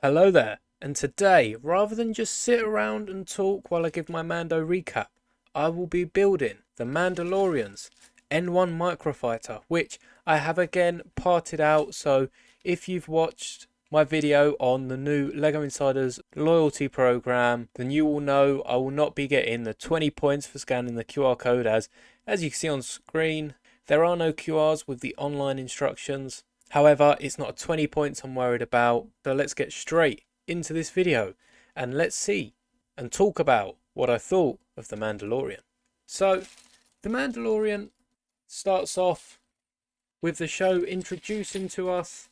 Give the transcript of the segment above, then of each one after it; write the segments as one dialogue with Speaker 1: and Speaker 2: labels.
Speaker 1: Hello there, and today, rather than just sit around and talk while I give my Mando recap, I will be building the Mandalorian's N-1 Microfighter, which I have again parted out. So if you've watched my video on the new LEGO Insiders loyalty program, then you will know I will not be getting the 20 points for scanning the QR code as you can see on screen. There are no QRs with the online instructions. However, it's not 20 points I'm worried about, so let's get straight into this video and let's see and talk about what I thought of The Mandalorian. So, The Mandalorian starts off with the show introducing to us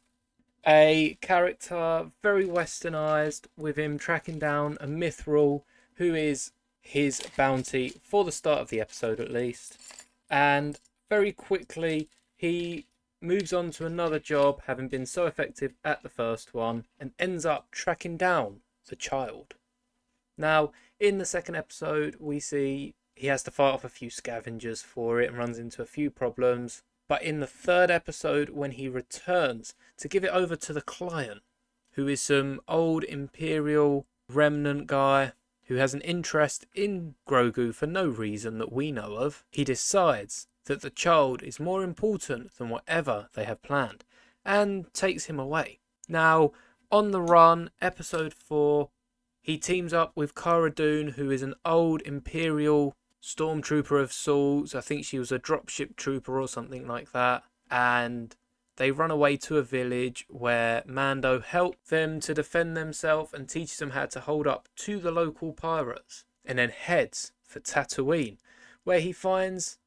Speaker 1: a character very westernized, with him tracking down a Mithril who is his bounty for the start of the episode at least, and very quickly he moves on to another job, having been so effective at the first one, and ends up tracking down the child. Now, in the second episode, we see he has to fight off a few scavengers for it and runs into a few problems. But in the third episode, when he returns to give it over to the client, who is some old Imperial remnant guy who has an interest in Grogu for no reason that we know of, he decides that the child is more important than whatever they have planned, and takes him away. Now, on the run, episode 4, he teams up with Cara Dune, who is an old Imperial stormtrooper of sorts. I think she was a dropship trooper or something like that. And they run away to a village where Mando helps them to defend themselves and teaches them how to hold up to the local pirates. And then heads for Tatooine, where he finds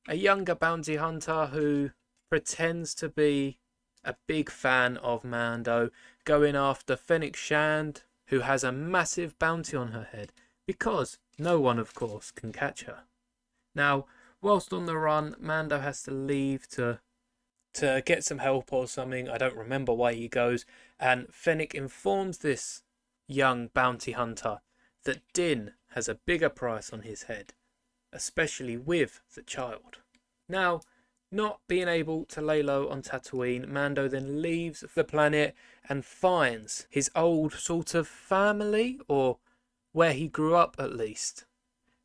Speaker 1: a younger bounty hunter who pretends to be a big fan of Mando, going after Fennec Shand, who has a massive bounty on her head, because no one, of course, can catch her. Now, whilst on the run, Mando has to leave to get some help or something. I don't remember why he goes, and Fennec informs this young bounty hunter that Din has a bigger price on his head, especially with the child. Now, not being able to lay low on Tatooine, Mando then leaves the planet and finds his old sort of family, or where he grew up at least,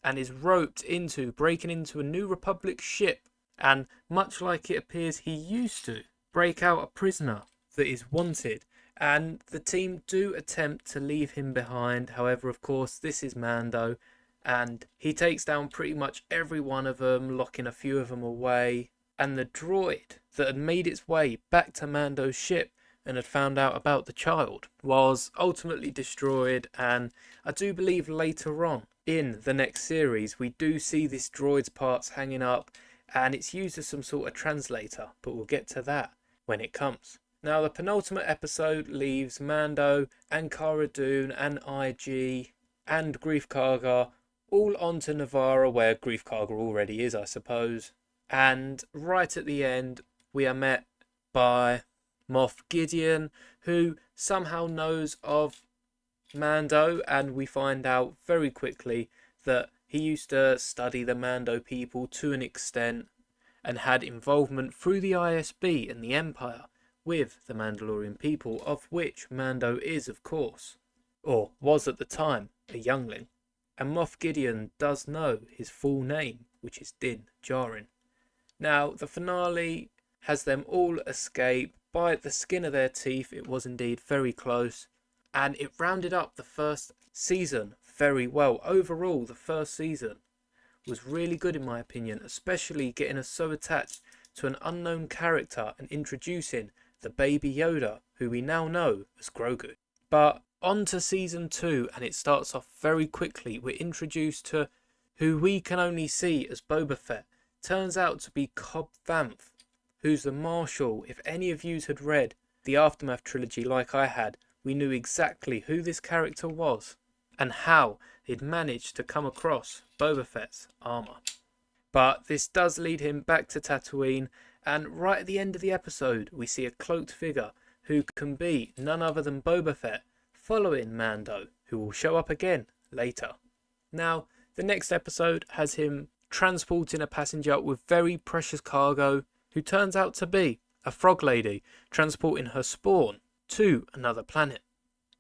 Speaker 1: and is roped into breaking into a New Republic ship, and much like it appears he used to, break out a prisoner that is wanted, and the team do attempt to leave him behind. However, of course, this is Mando, and he takes down pretty much every one of them, locking a few of them away. And the droid that had made its way back to Mando's ship and had found out about the child was ultimately destroyed. And I do believe later on in the next series we do see this droid's parts hanging up, and it's used as some sort of translator, but we'll get to that when it comes. Now, the penultimate episode leaves Mando and Cara Dune and IG and Greef Karga all onto Navarra, where Greef Karga already is, I suppose. And right at the end, we are met by Moff Gideon, who somehow knows of Mando, and we find out very quickly that he used to study the Mando people to an extent and had involvement through the ISB and the Empire with the Mandalorian people, of which Mando is, of course, or was at the time, a youngling. And Moff Gideon does know his full name, which is Din Djarin. Now, the finale has them all escape by the skin of their teeth. It was indeed very close, and it rounded up the first season very well. Overall, the first season was really good in my opinion, especially getting us so attached to an unknown character and introducing the baby Yoda, who we now know as Grogu. But on to season 2, and it starts off very quickly. We're introduced to who we can only see as Boba Fett. Turns out to be Cobb Vanth, who's the Marshal. If any of you had read the Aftermath trilogy like I had, we knew exactly who this character was and how he'd managed to come across Boba Fett's armour. But this does lead him back to Tatooine, and right at the end of the episode we see a cloaked figure who can be none other than Boba Fett, following Mando, who will show up again later. Now, the next episode has him transporting a passenger with very precious cargo, who turns out to be a frog lady transporting her spawn to another planet.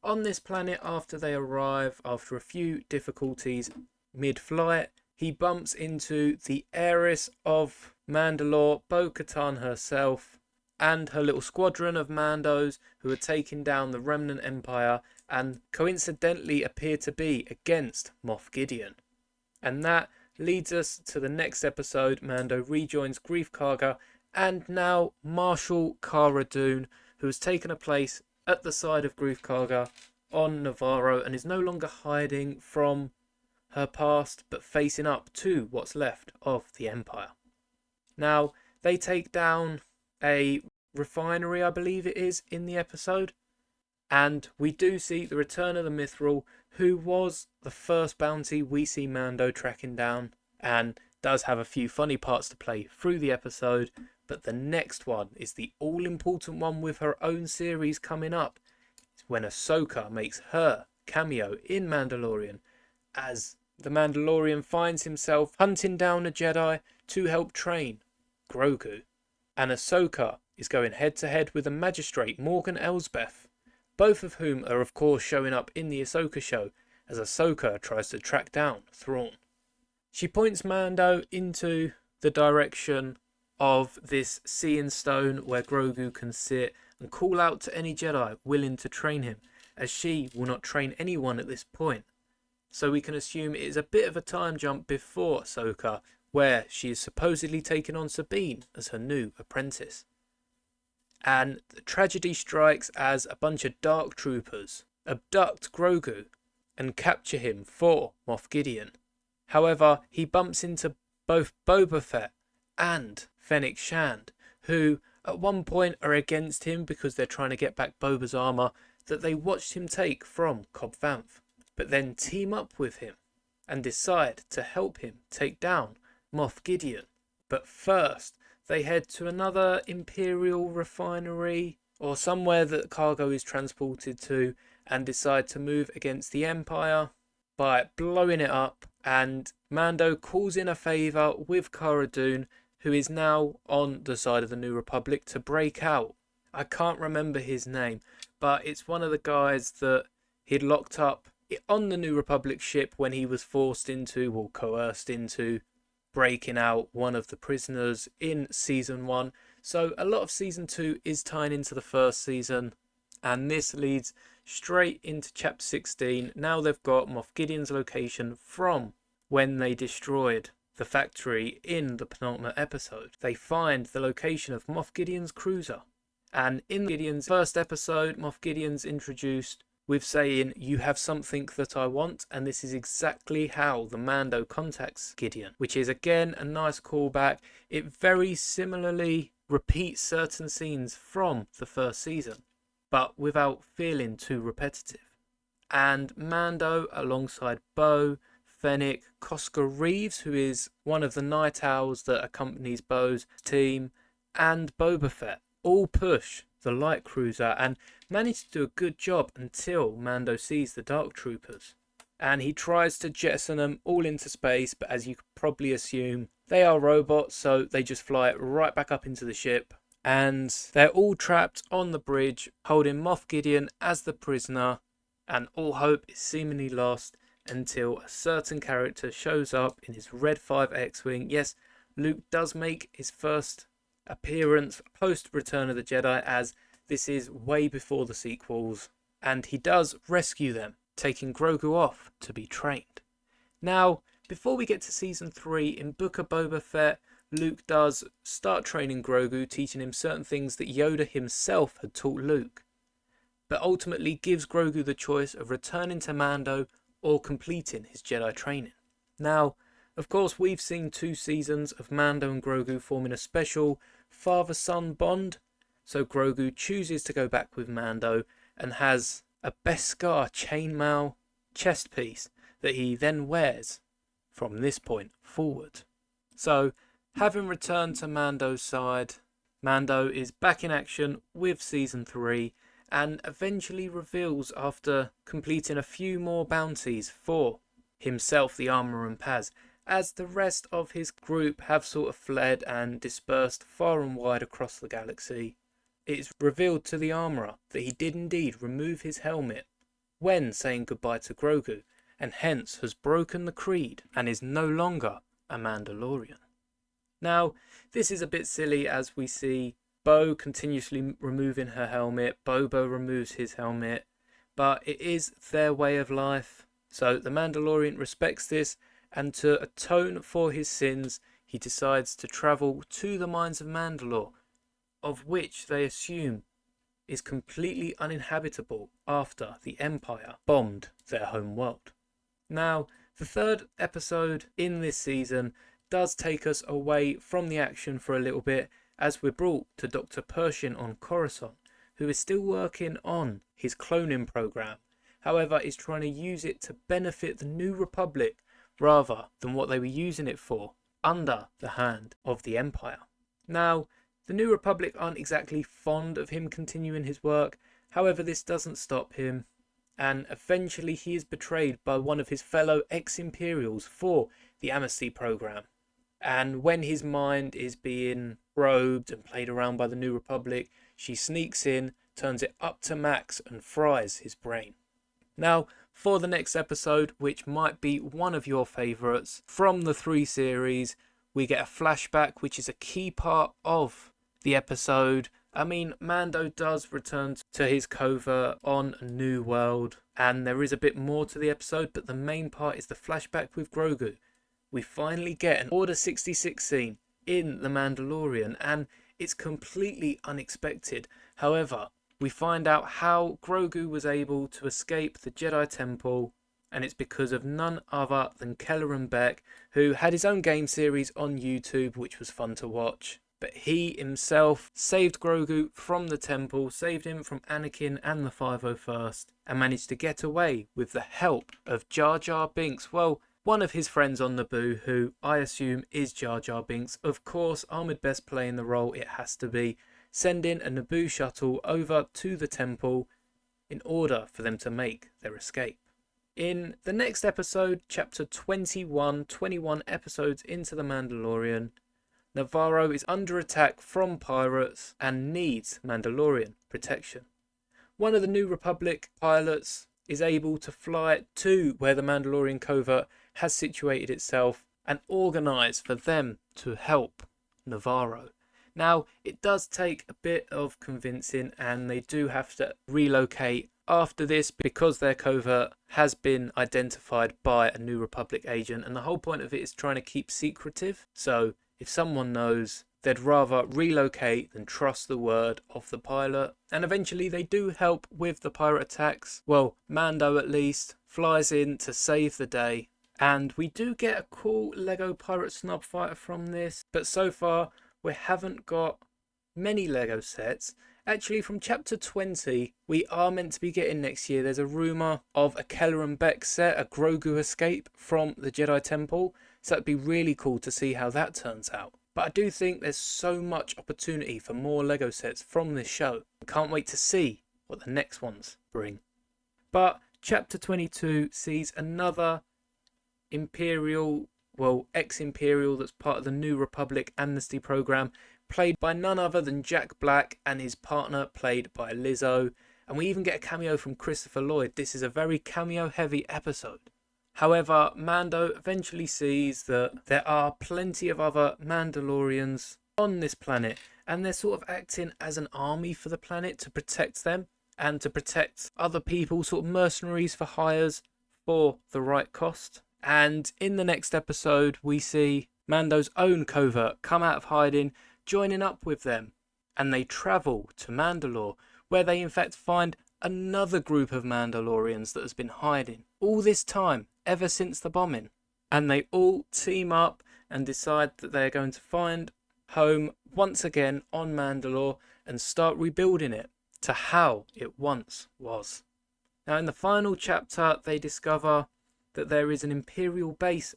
Speaker 1: On this planet, after they arrive, after a few difficulties mid-flight, he bumps into the heiress of Mandalore, Bo-Katan herself, and her little squadron of Mandos who are taking down the remnant empire and coincidentally appear to be against Moff Gideon. And that leads us to the next episode. Mando rejoins Greef Karga and now Marshal Cara Dune, who has taken a place at the side of Greef Karga on Navarro and is no longer hiding from her past but facing up to what's left of the Empire. Now, they take down a refinery, I believe it is, in the episode, and we do see the return of the Mithril, who was the first bounty we see Mando tracking down, and does have a few funny parts to play through the episode. But the next one is the all-important one with her own series coming up. It's when Ahsoka makes her cameo in Mandalorian, as the Mandalorian finds himself hunting down a Jedi to help train Grogu. And Ahsoka is going head-to-head with a magistrate, Morgan Elsbeth, both of whom are of course showing up in the Ahsoka show as Ahsoka tries to track down Thrawn. She points Mando into the direction of this Seeing Stone where Grogu can sit and call out to any Jedi willing to train him, as she will not train anyone at this point. So we can assume it is a bit of a time jump before Ahsoka, where she is supposedly taking on Sabine as her new apprentice. And the tragedy strikes as a bunch of dark troopers abduct Grogu and capture him for Moff Gideon. However, he bumps into both Boba Fett and Fennec Shand, who at one point are against him because they're trying to get back Boba's armour that they watched him take from Cobb Vanth, but then team up with him and decide to help him take down Moff Gideon. But first, they head to another Imperial refinery or somewhere that cargo is transported to and decide to move against the Empire by blowing it up. And Mando calls in a favour with Cara Dune, who is now on the side of the New Republic, to break out. I can't remember his name, but it's one of the guys that he'd locked up on the New Republic ship when he was forced into or coerced into breaking out one of the prisoners in season 1. So a lot of season 2 is tying into the first season, and this leads straight into chapter 16. Now they've got Moff Gideon's location from when they destroyed the factory in the penultimate episode. They find the location of Moff Gideon's cruiser, and in Gideon's first episode, Moff Gideon's introduced with saying, "You have something that I want," and this is exactly how the Mando contacts Gideon, which is again a nice callback. It very similarly repeats certain scenes from the first season, but without feeling too repetitive. And Mando, alongside Bo, Fennec, Cosca Reeves, who is one of the Night Owls that accompanies Bo's team, and Boba Fett, all push the light cruiser and manage to do a good job until Mando sees the Dark Troopers. And he tries to jettison them all into space, but as you could probably assume, they are robots, so they just fly it right back up into the ship. And they're all trapped on the bridge, holding Moff Gideon as the prisoner, and all hope is seemingly lost until a certain character shows up in his Red 5 X-Wing. Yes, Luke does make his first appearance post Return of the Jedi, as this is way before the sequels, and he does rescue them, taking Grogu off to be trained. Now, before we get to season 3, in Book of Boba Fett, Luke does start training Grogu, teaching him certain things that Yoda himself had taught Luke, but ultimately gives Grogu the choice of returning to Mando or completing his Jedi training. Now, of course, we've seen 2 seasons of Mando and Grogu forming a special father-son bond, so Grogu chooses to go back with Mando and has a Beskar chainmail chest piece that he then wears from this point forward. So, having returned to Mando's side, Mando is back in action with season 3 and eventually reveals, after completing a few more bounties for himself, the Armourer, and Paz, as the rest of his group have sort of fled and dispersed far and wide across the galaxy, it's revealed to the Armourer that he did indeed remove his helmet when saying goodbye to Grogu, and hence has broken the creed and is no longer a Mandalorian. Now, this is a bit silly as we see Bo continuously removing her helmet, Boba removes his helmet, but it is their way of life. So the Mandalorian respects this, and to atone for his sins, he decides to travel to the mines of Mandalore, of which they assume is completely uninhabitable after the Empire bombed their home world. Now, the third episode in this season does take us away from the action for a little bit, as we're brought to Dr. Pershing on Coruscant, who is still working on his cloning program, however is trying to use it to benefit the New Republic rather than what they were using it for under the hand of the Empire. Now, the New Republic aren't exactly fond of him continuing his work, however this doesn't stop him, and eventually he is betrayed by one of his fellow ex-Imperials for the amnesty program. And when his mind is being probed and played around by the New Republic, she sneaks in, turns it up to max and fries his brain. Now, for the next episode, which might be one of your favourites from the 3 series, we get a flashback, which is a key part of the episode. I mean, Mando does return to his covert on a new world, and there is a bit more to the episode, but the main part is the flashback with Grogu. We finally get an Order 66 scene in The Mandalorian, and it's completely unexpected. However, we find out how Grogu was able to escape the Jedi Temple, and it's because of none other than Kelleran Beck, who had his own game series on YouTube, which was fun to watch. But he himself saved Grogu from the temple, saved him from Anakin and the 501st, and managed to get away with the help of Jar Jar Binks. Well, one of his friends on Naboo, who I assume is Jar Jar Binks. Of course, Ahmed Best playing the role, it has to be, sending a Naboo shuttle over to the temple in order for them to make their escape. In the next episode, chapter 21 episodes into The Mandalorian, Navarro is under attack from pirates and needs Mandalorian protection. One of the New Republic pilots is able to fly to where the Mandalorian covert has situated itself and organise for them to help Navarro. Now, it does take a bit of convincing, and they do have to relocate after this because their covert has been identified by a New Republic agent, and the whole point of it is trying to keep secretive. So if someone knows, they'd rather relocate than trust the word of the pilot. And eventually they do help with the pirate attacks. Well, Mando at least flies in to save the day. And we do get a cool Lego pirate snub fighter from this. But so far, we haven't got many Lego sets. Actually, from chapter 20, we are meant to be getting next year. There's a rumour of a Kelleran Beck set, a Grogu escape from the Jedi Temple. So that'd be really cool to see how that turns out. But I do think there's so much opportunity for more Lego sets from this show. I can't wait to see what the next ones bring. But chapter 22 sees another Imperial, well, ex-Imperial that's part of the New Republic amnesty program, played by none other than Jack Black and his partner played by Lizzo. And we even get a cameo from Christopher Lloyd. This is a very cameo-heavy episode. However, Mando eventually sees that there are plenty of other Mandalorians on this planet, and they're sort of acting as an army for the planet to protect them and to protect other people, sort of mercenaries for hires for the right cost. And in the next episode, we see Mando's own covert come out of hiding, joining up with them, and they travel to Mandalore, where they in fact find another group of Mandalorians that has been hiding all this time, ever since the bombing. And they all team up and decide that they're going to find home once again on Mandalore and start rebuilding it to how it once was. Now, in the final chapter, they discover that there is an Imperial base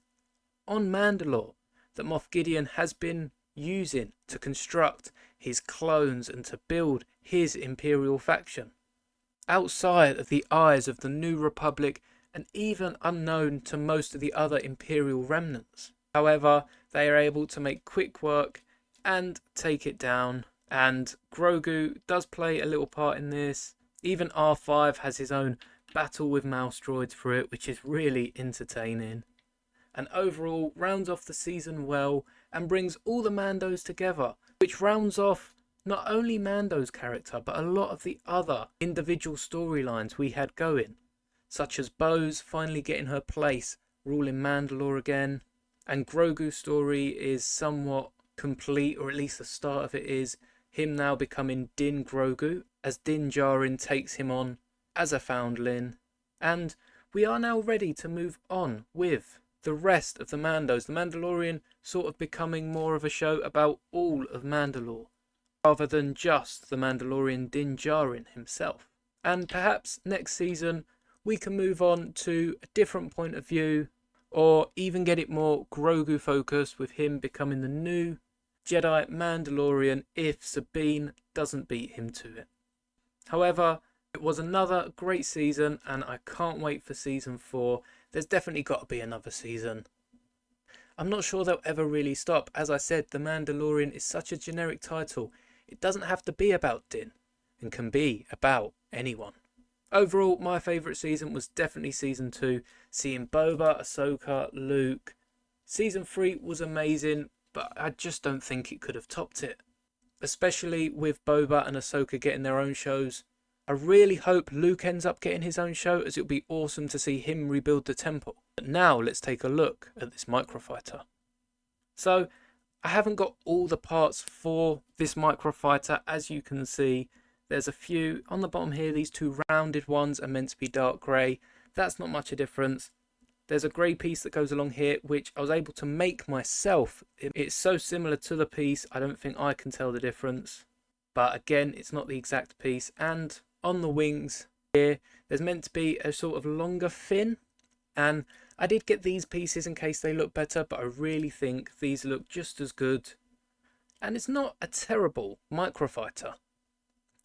Speaker 1: on Mandalore that Moff Gideon has been using to construct his clones and to build his Imperial faction. Outside of the eyes of the New Republic and even unknown to most of the other Imperial remnants. However, they are able to make quick work and take it down, and Grogu does play a little part in this. Even R5 has his own battle with mouse droids for it, which is really entertaining. And overall rounds off the season well and brings all the Mandos together, which rounds off not only Mando's character but a lot of the other individual storylines we had going, such as Bo's finally getting her place ruling Mandalore again, and Grogu's story is somewhat complete, or at least the start of it is him now becoming Din Grogu as Din Djarin takes him on as a foundling. And we are now ready to move on with the rest of the Mandos, the Mandalorian sort of becoming more of a show about all of Mandalore rather than just the Mandalorian Din Djarin himself. And perhaps next season we can move on to a different point of view, or even get it more Grogu focused with him becoming the new Jedi Mandalorian if Sabine doesn't beat him to it. However, it was another great season and I can't wait for season 4. There's definitely got to be another season. I'm not sure they'll ever really stop. As I said, The Mandalorian is such a generic title. It doesn't have to be about Din and can be about anyone. Overall, my favourite season was definitely season 2. Seeing Boba, Ahsoka, Luke. Season 3 was amazing, but I just don't think it could have topped it. Especially with Boba and Ahsoka getting their own shows. I really hope Luke ends up getting his own show, as it would be awesome to see him rebuild the temple. But now let's take a look at this Microfighter. So I haven't got all the parts for this Microfighter. As you can see, there's a few on the bottom here. These two rounded ones are meant to be dark grey. That's not much a difference. There's a grey piece that goes along here, which I was able to make myself. It's so similar to the piece, I don't think I can tell the difference. But again, it's not the exact piece. And on the wings here, there's meant to be a sort of longer fin. And I did get these pieces in case they look better, but I really think these look just as good. And it's not a terrible Microfighter.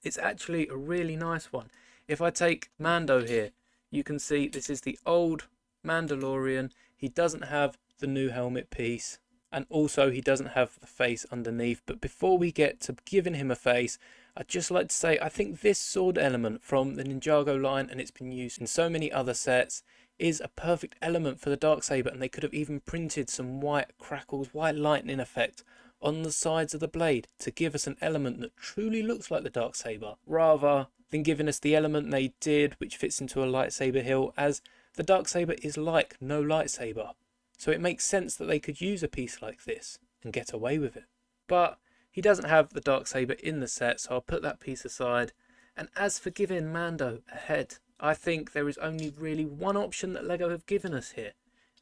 Speaker 1: It's actually a really nice one. If I take Mando here, you can see this is the old Mandalorian. He doesn't have the new helmet piece, and also he doesn't have the face underneath. But before we get to giving him a face, I'd just like to say I think this sword element from the Ninjago line, and it's been used in so many other sets, is a perfect element for the Darksaber, and they could have even printed some white crackles, white lightning effect on the sides of the blade to give us an element that truly looks like the Darksaber, rather than giving us the element they did, which fits into a lightsaber hilt, as the Darksaber is like no lightsaber. So it makes sense that they could use a piece like this and get away with it. But he doesn't have the Darksaber in the set, so I'll put that piece aside. And as for giving Mando a head, I think there is only really one option that LEGO have given us here,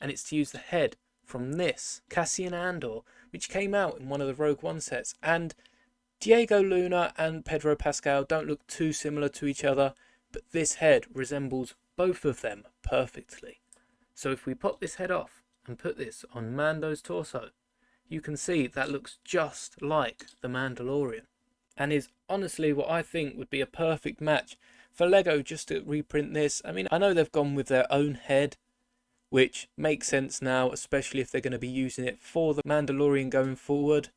Speaker 1: and it's to use the head from this Cassian Andor, which came out in one of the Rogue One sets. And Diego Luna and Pedro Pascal don't look too similar to each other, but this head resembles both of them perfectly. So if we pop this head off and put this on Mando's torso, you can see that looks just like the Mandalorian, and is honestly what I think would be a perfect match for LEGO just to reprint this. I mean, I know they've gone with their own head, which makes sense now, especially if they're going to be using it for the Mandalorian going forward.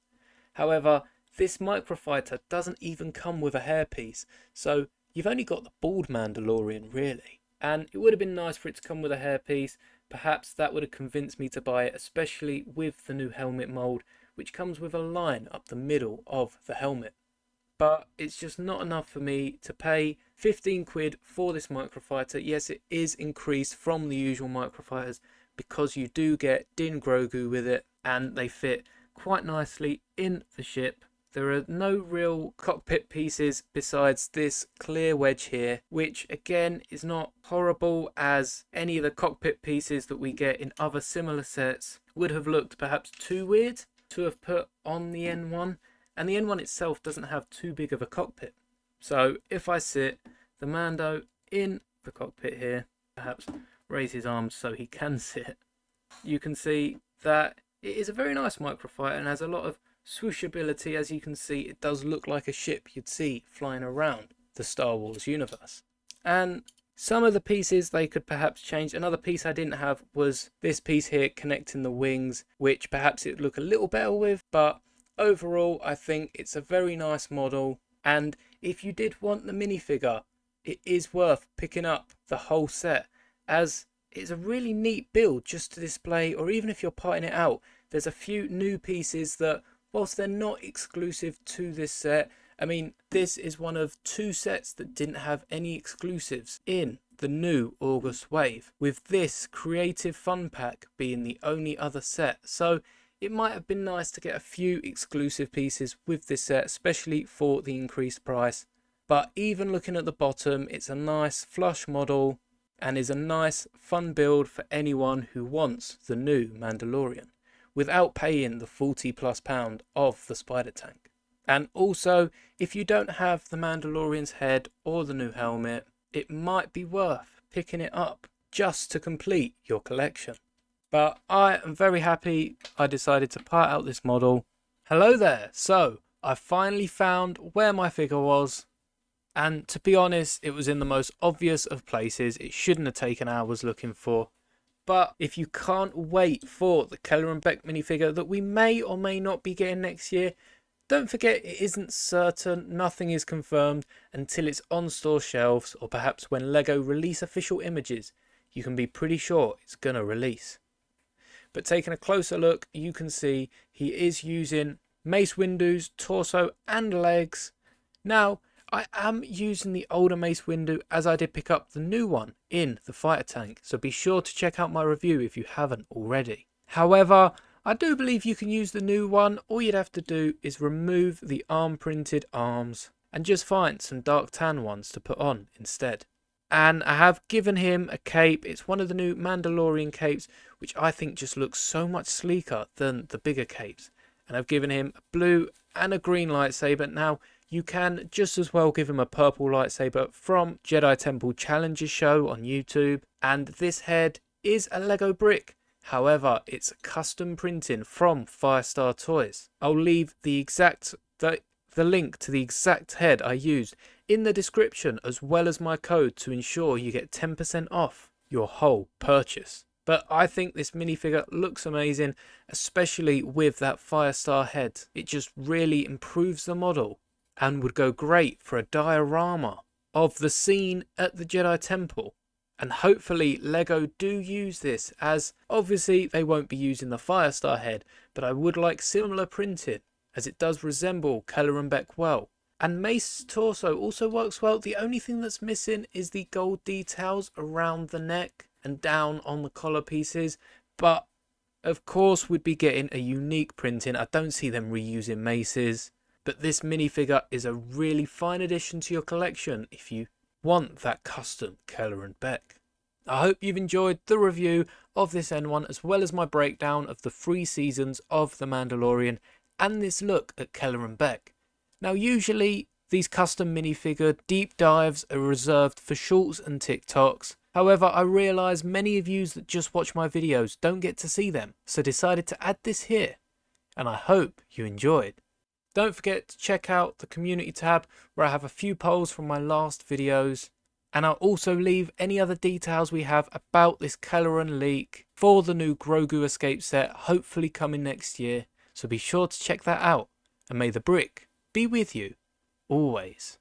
Speaker 1: However, this Microfighter doesn't even come with a hairpiece, so you've only got the bald Mandalorian really. And it would have been nice for it to come with a hairpiece. Perhaps that would have convinced me to buy it, especially with the new helmet mould, which comes with a line up the middle of the helmet. But it's just not enough for me to pay 15 quid for this Microfighter. Yes, it is increased from the usual Microfighters because you do get Din Grogu with it, and they fit quite nicely in the ship. There are no real cockpit pieces besides this clear wedge here, which again is not horrible, as any of the cockpit pieces that we get in other similar sets would have looked perhaps too weird to have put on the N-1. And the N-1 itself doesn't have too big of a cockpit. So if I sit the Mando in the cockpit here, perhaps raise his arms so he can sit, you can see that it is a very nice Microfighter and has a lot of swooshability. As you can see, it does look like a ship you'd see flying around the Star Wars universe. And some of the pieces they could perhaps change. Another piece I didn't have was this piece here connecting the wings, which perhaps it would look a little better with, but overall I think it's a very nice model. And if you did want the minifigure, it is worth picking up the whole set, as it's a really neat build just to display, or even if you're parting it out. There's a few new pieces that, whilst they're not exclusive to this set, I mean, this is one of 2 sets that didn't have any exclusives in the new August wave, with this Creative Fun Pack being the only other set. So it might have been nice to get a few exclusive pieces with this set, especially for the increased price. But even looking at the bottom, it's a nice flush model and is a nice fun build for anyone who wants the new Mandalorian without paying the £40+ of the spider tank. And also, if you don't have the Mandalorian's head or the new helmet, it might be worth picking it up just to complete your collection. But I am very happy I decided to part out this model. Hello there, so I finally found where my figure was, and to be honest, it was in the most obvious of places. It shouldn't have taken hours looking for. But if you can't wait for the Keller and Beck minifigure that we may or may not be getting next year, don't forget it isn't certain, nothing is confirmed until it's on store shelves, or perhaps when LEGO release official images, you can be pretty sure it's gonna release. But taking a closer look, you can see he is using Mace Windu's torso and legs. Now, I am using the older Mace Windu as I did pick up the new one in the fighter tank, so be sure to check out my review if you haven't already. However, I do believe you can use the new one. All you'd have to do is remove the arm printed arms and just find some dark tan ones to put on instead. And I have given him a cape. It's one of the new Mandalorian capes, which I think just looks so much sleeker than the bigger capes. And I've given him a blue and a green lightsaber. Now, you can just as well give him a purple lightsaber from Jedi Temple Challenges show on YouTube. And this head is a Lego brick. However, it's custom printing from Firestar Toys. I'll leave the link to the exact head I used in the description, as well as my code to ensure you get 10% off your whole purchase. But I think this minifigure looks amazing, especially with that Firestar head. It just really improves the model and would go great for a diorama of the scene at the Jedi Temple. And hopefully LEGO do use this, as obviously they won't be using the Firestar head, but I would like similar printing, as it does resemble Keller and Beck well. And Mace's torso also works well. The only thing that's missing is the gold details around the neck and down on the collar pieces. But of course we'd be getting a unique printing. I don't see them reusing Mace's. But this minifigure is a really fine addition to your collection if you want that custom Keller and Beck. I hope you've enjoyed the review of this N1, as well as my breakdown of the 3 seasons of The Mandalorian and this look at Keller and Beck. Now, usually these custom minifigure deep dives are reserved for shorts and TikToks. However, I realise many of you that just watch my videos don't get to see them, so decided to add this here, and I hope you enjoyed. Don't forget to check out the community tab, where I have a few polls from my last videos, and I'll also leave any other details we have about this Kelleran leak for the new Grogu Escape set, hopefully coming next year, so be sure to check that out, and may the brick be with you always.